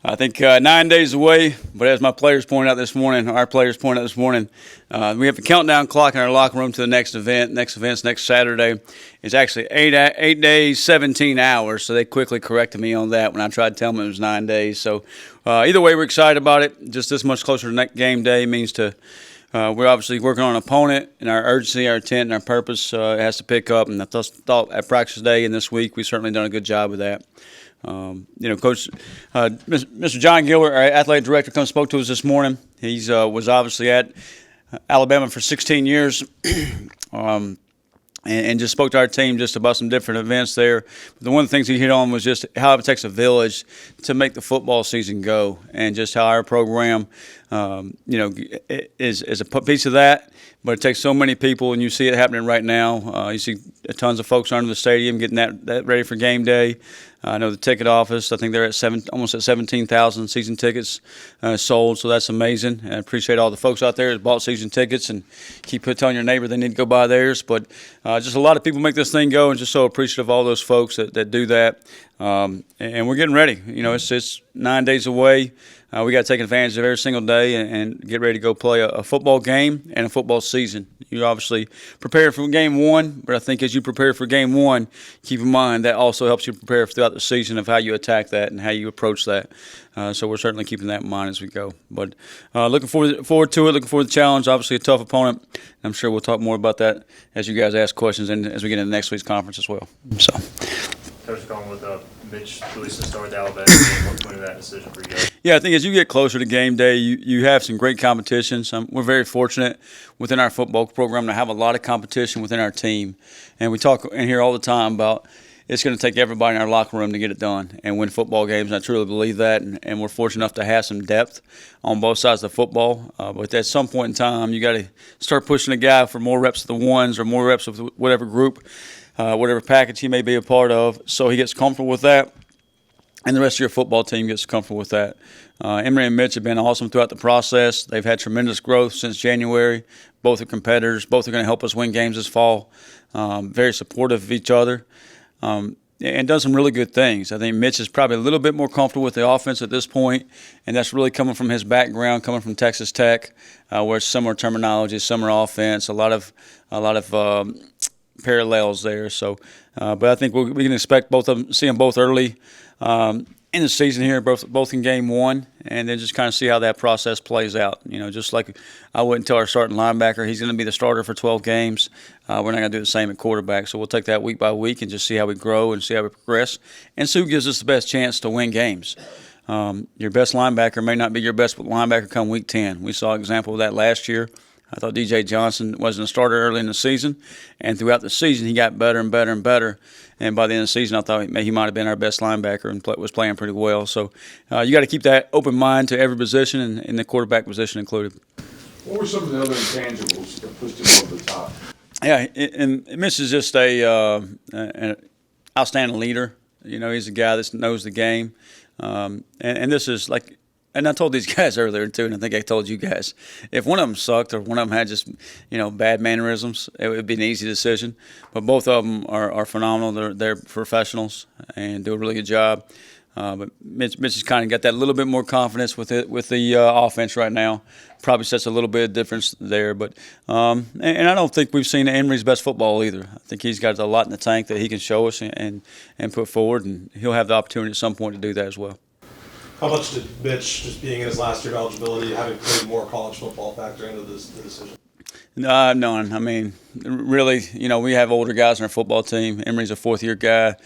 I think 9 days away, but as my players pointed out this morning, our players pointed out this morning, we have a countdown clock in our locker room to the next event. Next event's next Saturday. It's actually 8 days, 17 hours, so they quickly corrected me on that when I tried to tell them it was 9 days. So either way, we're excited about it. Just this much closer to game day means we're obviously working on an opponent, and our urgency, our intent, and our purpose has to pick up. And I thought at practice day and this week, we've certainly done a good job with that. Coach, Mr. John Gilbert, our athletic director, come spoke to us this morning. He's was obviously at Alabama for 16 years, and just spoke to our team just about some different events there. But one of the things he hit on was just how it takes a village to make the football season go, and just how our program, is a piece of that. But it takes so many people, and you see it happening right now. You see tons of folks under the stadium getting that ready for game day. I know the ticket office, I think they're at almost at 17,000 season tickets sold, so that's amazing. I appreciate all the folks out there that bought season tickets, and keep telling your neighbor they need to go buy theirs. But just a lot of people make this thing go, and just so appreciative of all those folks that do that. And we're getting ready. It's 9 days away. We got to take advantage of every single day and get ready to go play a football game and a football season. You obviously prepare for game one, but I think as you prepare for game one, keep in mind that also helps you prepare throughout the season of how you attack that and how you approach that. So we're certainly keeping that in mind as we go. But looking forward to it, looking forward to the challenge. Obviously a tough opponent. I'm sure we'll talk more about that as you guys ask questions and as we get into next week's conference as well. So. Coach, going with Mitch releasing the start with Alabama, what point of that decision for you guys? Yeah, I think as you get closer to game day, you have some great competitions. We're very fortunate within our football program to have a lot of competition within our team. And we talk in here all the time about it's going to take everybody in our locker room to get it done and win football games. And I truly believe that. And we're fortunate enough to have some depth on both sides of the football. But at some point in time, you got to start pushing a guy for more reps of the ones or more reps of whatever group, whatever package he may be a part of, so he gets comfortable with that, and the rest of your football team gets comfortable with that. Emory and Mitch have been awesome throughout the process. They've had tremendous growth since January. Both are competitors. Both are going to help us win games this fall. Very supportive of each other, and done some really good things. I think Mitch is probably a little bit more comfortable with the offense at this point, and that's really coming from his background, coming from Texas Tech, where it's similar terminology, similar offense, a lot of parallels there. So, but I think we can expect both of them, see them both early in the season here, both in game one, and then just kind of see how that process plays out. Just like I wouldn't tell our starting linebacker he's going to be the starter for 12 games. We're not going to do the same at quarterback. So we'll take that week by week and just see how we grow and see how we progress, and see who gives us the best chance to win games. Your best linebacker may not be your best linebacker come week 10. We saw an example of that last year. I thought DJ Johnson wasn't a starter early in the season, and throughout the season he got better and better and better. And by the end of the season, I thought he might have been our best linebacker and was playing pretty well. So you got to keep that open mind to every position, and the quarterback position included. What were some of the other intangibles that pushed him over the top? Yeah, and Mitch is just an outstanding leader. He's a guy that knows the game, and this is like. And I told these guys earlier, too, and I think I told you guys, if one of them sucked or one of them had just, bad mannerisms, it would be an easy decision. But both of them are phenomenal. They're professionals and do a really good job. But Mitch has kind of got that little bit more confidence with the offense right now. Probably sets a little bit of difference there. But and I don't think we've seen Emory's best football either. I think he's got a lot in the tank that he can show us and put forward, and he'll have the opportunity at some point to do that as well. How much did Mitch, just being in his last year of eligibility, having played more college football, factor into the decision? None. I mean, really, we have older guys on our football team. Emory's a fourth-year guy.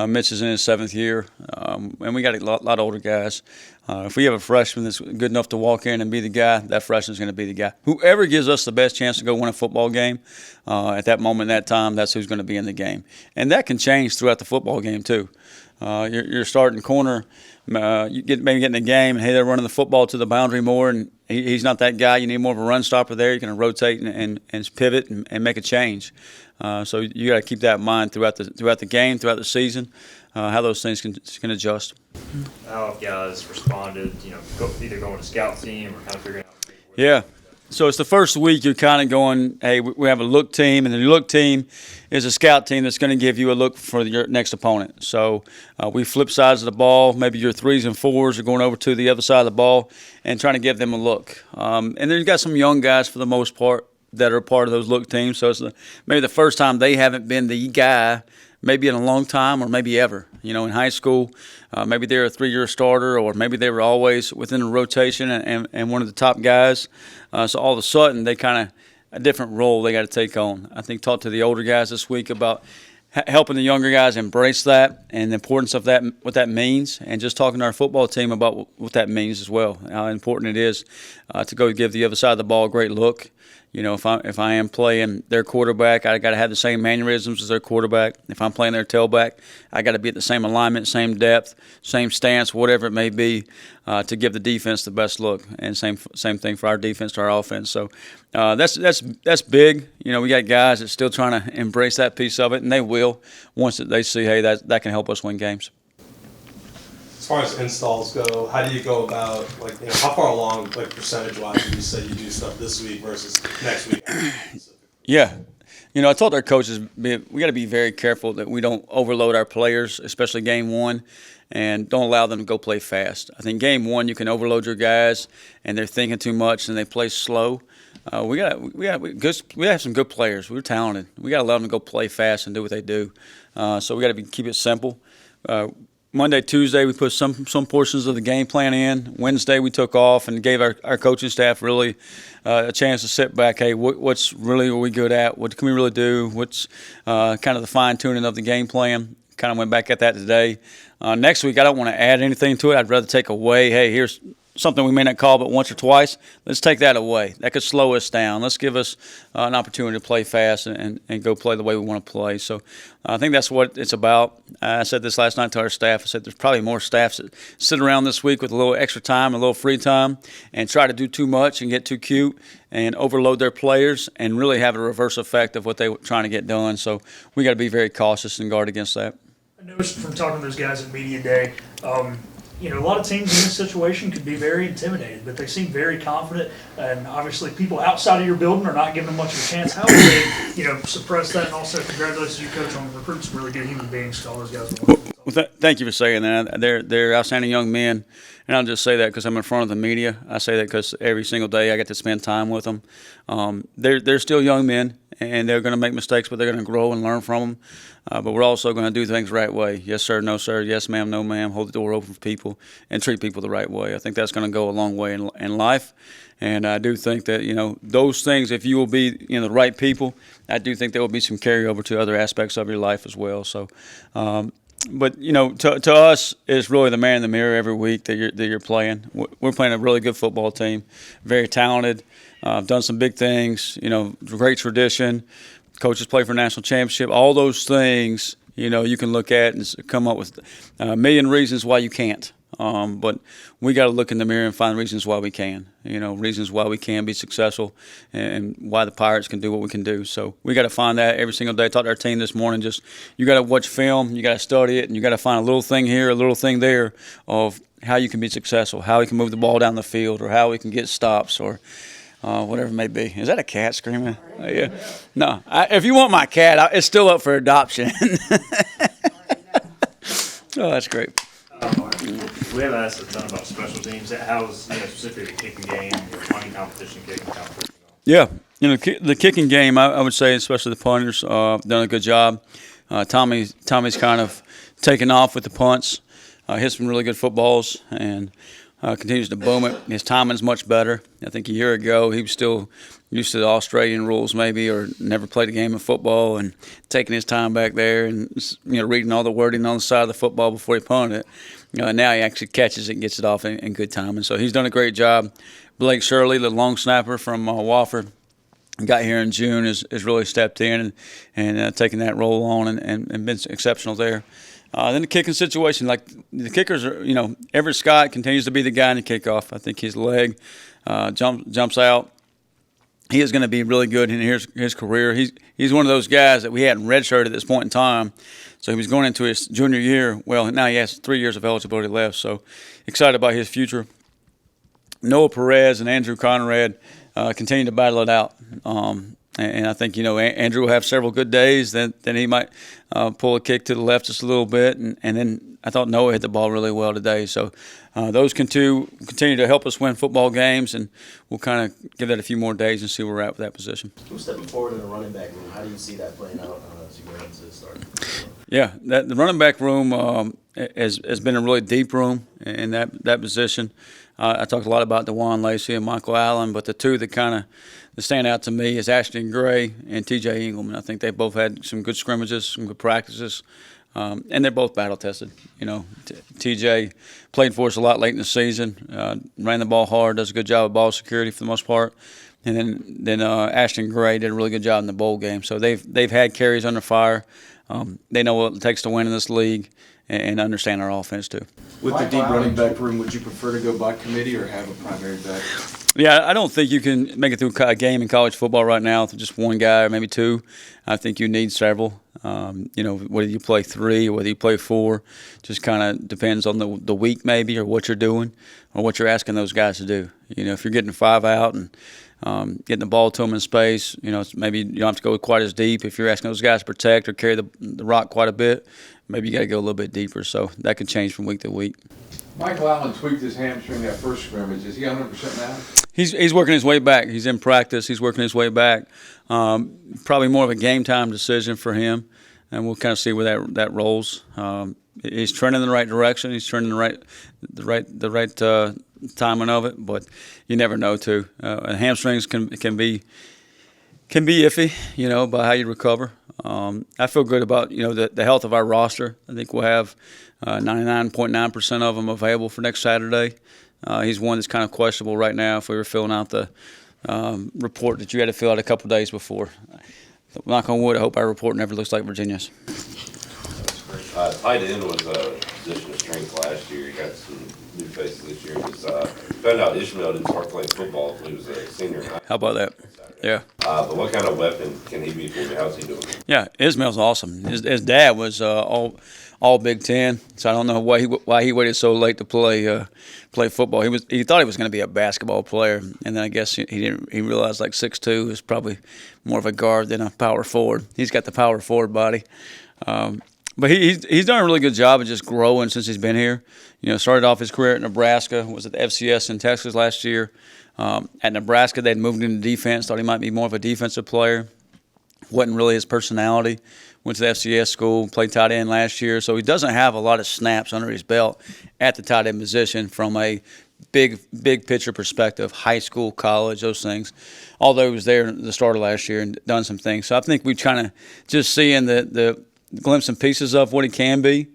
Mitch is in his seventh year, and we got a lot of older guys. If we have a freshman that's good enough to walk in and be the guy, that freshman's going to be the guy. Whoever gives us the best chance to go win a football game at that moment, that time, that's who's going to be in the game. And that can change throughout the football game too. You're starting corner. You maybe get in the game, and hey, they're running the football to the boundary more, and he's not that guy. You need more of a run stopper there. You can rotate and pivot and make a change. So you got to keep that in mind throughout the game, throughout the season, how those things can adjust. How have guys responded? Either going to scout team or kind of figuring out. Yeah. So it's the first week you're kind of going, hey, we have a look team, and the look team is a scout team that's going to give you a look for your next opponent. So we flip sides of the ball. Maybe your 3s and 4s are going over to the other side of the ball and trying to give them a look. And then you've got some young guys for the most part that are part of those look teams. So it's maybe the first time they haven't been the guy maybe in a long time or maybe ever. You know, in high school, maybe they're a 3-year starter, or maybe they were always within the rotation and one of the top guys. So all of a sudden, they kind of a different role they got to take on. I think talked to the older guys this week about helping the younger guys embrace that and the importance of that, what that means, and just talking to our football team about what that means as well, how important it is to go give the other side of the ball a great look. You know, if I am playing their quarterback, I got to have the same mannerisms as their quarterback. If I'm playing their tailback, I got to be at the same alignment, same depth, same stance, whatever it may be, to give the defense the best look. And same thing for our defense to our offense. So that's big. You know, we got guys that's still trying to embrace that piece of it, and they will once they see, hey, that can help us win games. As far as installs go, how do you go about, like, you know, how far along, like, percentage-wise, would you say you do stuff this week versus next week? Yeah. You know, I told our coaches we got to be very careful that we don't overload our players, especially game one, and don't allow them to go play fast. I think game one you can overload your guys, and they're thinking too much and they play slow. We have some good players. We're talented. We got to allow them to go play fast and do what they do. So we got to keep it simple. Monday, Tuesday, we put some portions of the game plan in. Wednesday, we took off and gave our coaching staff really a chance to sit back. Hey, what's really are we good at? What can we really do? What's kind of the fine-tuning of the game plan? Kind of went back at that today. Next week, I don't want to add anything to it. I'd rather take away, hey, here's something we may not call but once or twice. Let's take that away. That could slow us down. Let's give us an opportunity to play fast and go play the way we want to play. So I think that's what it's about. I said this last night to our staff. I said there's probably more staffs that sit around this week with a little extra time, a little free time, and try to do too much and get too cute and overload their players and really have a reverse effect of what they were trying to get done. So we got to be very cautious and guard against that. I noticed from talking to those guys at Media Day, you know, a lot of teams in this situation could be very intimidated, but they seem very confident. And obviously, people outside of your building are not giving them much of a chance. How would they, you know, suppress that? And also, congratulations to you, Coach, on recruiting some really good human beings. To all those guys. Well, thank you for saying that. They're outstanding young men, and I'll just say that because I'm in front of the media. I say that because every single day I get to spend time with them. They're still young men, and they're going to make mistakes, but they're going to grow and learn from them. But we're also going to do things the right way. Yes, sir, no, sir. Yes, ma'am, no, ma'am. Hold the door open for people and treat people the right way. I think that's going to go a long way in life. And I do think that, you know, those things, if you will be, you know, the right people, I do think there will be some carryover to other aspects of your life as well. So, but, you know, to us, it's really the man in the mirror every week that you're playing. We're playing a really good football team, very talented, done some big things, you know, great tradition. Coaches play for a national championship. All those things, you know, you can look at and come up with a million reasons why you can't. But we got to look in the mirror and find reasons why we can. You know, reasons why we can be successful and why the Pirates can do what we can do. So we got to find that every single day. I talked to our team this morning. Just you got to watch film, you got to study it, and you got to find a little thing here, a little thing there of how you can be successful, how we can move the ball down the field, or how we can get stops, or whatever it may be. Is that a cat screaming? Yeah. No. If you want my cat, it's still up for adoption. Oh, that's great. We have asked a ton about special teams. How's, you know, specifically the kicking game, your punting competition, kicking competition? Yeah. You know, the kicking game, I would say, especially the punters, done a good job. Tommy's kind of taken off with the punts, hit some really good footballs, and continues to boom it. His timing's much better. I think a year ago he was still used to the Australian rules maybe, or never played a game of football and taking his time back there and, you know, reading all the wording on the side of the football before he punted it. You know, now he actually catches it and gets it off in good time. And so he's done a great job. Blake Shirley, the long snapper from Wofford, got here in June, has really stepped in and taken that role on and been exceptional there. Then the kicking situation, like the kickers are, you know, Everett Scott continues to be the guy in the kickoff. I think his leg jumps out. He is going to be really good in his career. He's one of those guys that we hadn't redshirted at this point in time. So he was going into his junior year. Well, now he has 3 years of eligibility left. So excited about his future. Noah Perez and Andrew Conrad, continue to battle it out. And I think, Andrew will have several good days. Then he might pull a kick to the left just a little bit. And then I thought Noah hit the ball really well today. So those continue to help us win football games. And we'll kind of give that a few more days and see where we're at with that position. Who's stepping forward in the running back room? How do you see that playing out as you go into the start? Yeah, the running back room has been a really deep room in that position. I talked a lot about DeJuan Lacey and Michael Allen, but the two that stand out to me is Ashton Gray and T.J. Engelman. I think they both had some good scrimmages, some good practices, and they're both battle tested. T.J. played for us a lot late in the season, ran the ball hard, does a good job of ball security for the most part. And then Ashton Gray did a really good job in the bowl game. So they've had carries under fire. They know what it takes to win in this league and understand our offense too. With the deep running back room, would you prefer to go by committee or have a primary back? Yeah, I don't think you can make it through a game in college football right now with just one guy or maybe two. I think you need several. Whether you play three or whether you play four, just kind of depends on the week maybe or what you're doing or what you're asking those guys to do. If you're getting five out and getting the ball to them in space, maybe you don't have to go quite as deep. If you're asking those guys to protect or carry the rock quite a bit, maybe you got to go a little bit deeper. So that can change from week to week. Michael Allen tweaked his hamstring that first scrimmage. Is he 100% now? He's working his way back. He's in practice. He's working his way back. Probably more of a game time decision for him, and we'll kind of see where that rolls. He's trending in the right direction. He's trending the right timing of it, but you never know too. Hamstrings can be iffy, by how you recover. I feel good about the health of our roster. I think we'll have 99.9% of them available for next Saturday. He's one that's kind of questionable right now. If we were filling out the report that you had to fill out a couple days before, knock on wood, I hope our report never looks like Virginia's. Tight end was a position of strength last year. You got some new faces this year. Found out Ishmael didn't start playing football until he was a senior. How about that? Yeah. But what kind of weapon can he be for you? How's he doing? Yeah, Ishmael's awesome. His dad was all Big Ten, so I don't know why he waited so late to play football. He thought he was going to be a basketball player, and then I guess he realized like 6'2" is probably more of a guard than a power forward. He's got the power forward body. But he's done a really good job of just growing since he's been here. Started off his career at Nebraska, was at the FCS in Texas last year. At Nebraska, they'd moved into defense, thought he might be more of a defensive player. Wasn't really his personality. Went to the FCS school, played tight end last year. So he doesn't have a lot of snaps under his belt at the tight end position from a big picture perspective, high school, college, those things. Although he was there at the start of last year and done some things. So I think we're kind of just seeing the glimpse and pieces of what he can be.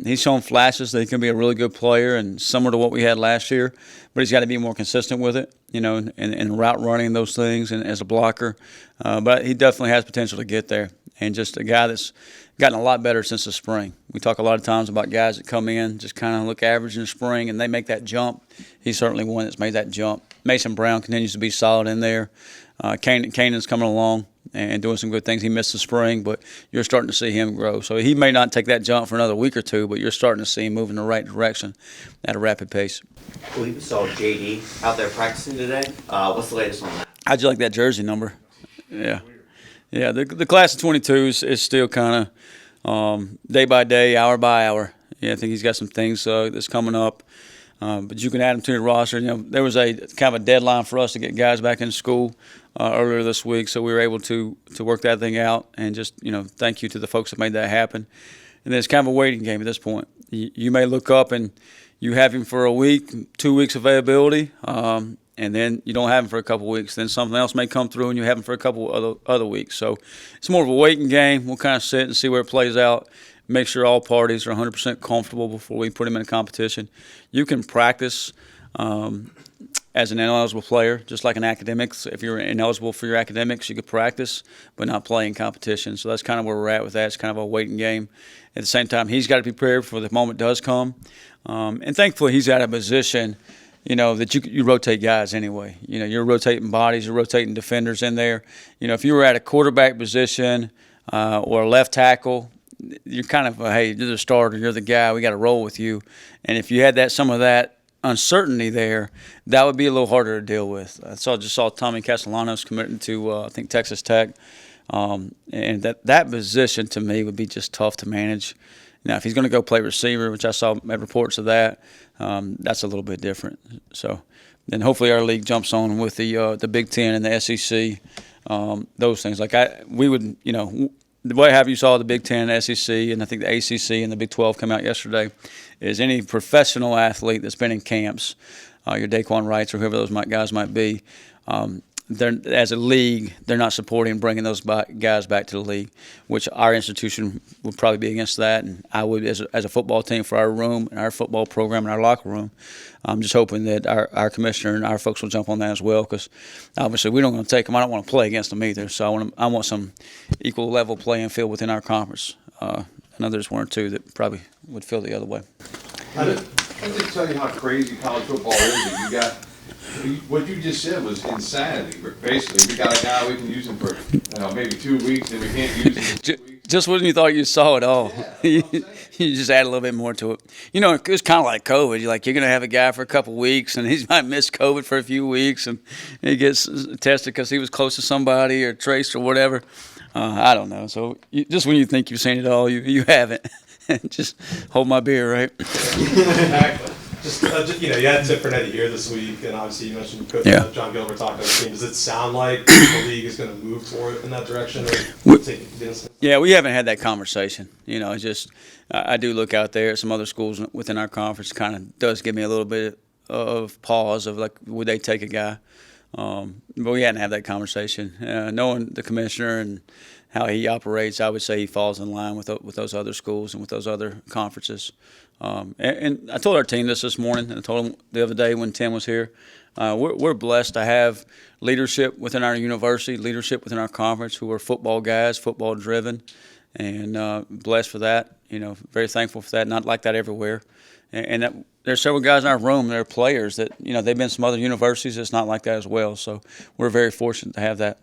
He's shown flashes that he can be a really good player and similar to what we had last year, but he's got to be more consistent with it, and route running, those things, and as a blocker. But he definitely has potential to get there, and just a guy that's gotten a lot better since the spring. We talk a lot of times about guys that come in, just kind of look average in the spring, and they make that jump. He's certainly one that's made that jump. Mason Brown continues to be solid in there. Kanan's coming along and doing some good things. He missed the spring, but you're starting to see him grow. So he may not take that jump for another week or two, but you're starting to see him move in the right direction at a rapid pace. We saw JD out there practicing today. What's the latest on that? How'd you like that jersey number? Yeah. The class of 22 is still kind of day by day, hour by hour. Yeah, I think he's got some things that's coming up. But you can add him to your roster. There was a kind of a deadline for us to get guys back in school earlier this week, so we were able to work that thing out. And just thank you to the folks that made that happen. And then it's kind of a waiting game at this point. You may look up and you have him for a week, 2 weeks availability, and then you don't have him for a couple of weeks. Then something else may come through and you have him for a couple other weeks. So it's more of a waiting game. We'll kind of sit and see where it plays out. Make sure all parties are 100% comfortable before we put them in a competition. You can practice as an ineligible player, just like in academics. If you're ineligible for your academics, you could practice, but not play in competition. So that's kind of where we're at with that. It's kind of a waiting game. At the same time, he's got to be prepared for the moment does come. And thankfully, he's at a position, that you rotate guys anyway. You're rotating bodies, you're rotating defenders in there. If you were at a quarterback position or a left tackle, you're kind of, hey, you're the starter, you're the guy, we got to roll with you. And if you had some of that uncertainty there, that would be a little harder to deal with. Just saw Tommy Castellanos committing to I think Texas Tech, and that position to me would be just tough to manage. Now, if he's going to go play receiver, which I saw reports of that, that's a little bit different. So then hopefully our league jumps on with the Big Ten and the SEC, those things. Like we would, the way you saw the Big Ten, SEC, and I think the ACC and the Big 12 come out yesterday, is any professional athlete that's been in camps, your Daquan Wrights or whoever those guys might be, as a league, they're not supporting bringing those guys back to the league, which our institution would probably be against that. And I would, as a football team for our room and our football program and our locker room, I'm just hoping that our commissioner and our folks will jump on that as well, because obviously we don't want to take them. I don't want to play against them either. So I want some equal level playing field within our conference. I know there's one or two that probably would feel the other way. I just tell you how crazy college football is. You got what you just said was insanity. Basically, we got a guy we can use him for maybe 2 weeks, and we can't use him for 2 weeks. Just when you thought you saw it all, Yeah, you just add a little bit more to it. It was kind of like COVID. You're going to have a guy for a couple of weeks, and he might miss COVID for a few weeks, and he gets tested because he was close to somebody or traced or whatever. I don't know. So just when you think you've seen it all, you haven't. Just hold my beer, right? Exactly. You had Tip Fernetti here this week, and obviously you mentioned Coach John Gilbert talking to the team. Does it sound like the league is going to move toward in that direction? Yeah, we haven't had that conversation. It's just I do look out there at some other schools within our conference. Kind of does give me a little bit of pause of like, would they take a guy? But we hadn't had that conversation. Knowing the commissioner and how he operates, I would say he falls in line with those other schools and with those other conferences. And I told our team this morning, and I told them the other day when Tim was here, we're blessed to have leadership within our university, leadership within our conference who are football guys, football driven, and blessed for that. Very thankful for that. Not like that everywhere. And there's several guys in our room that are players that, they've been some other universities that's not like that as well. So we're very fortunate to have that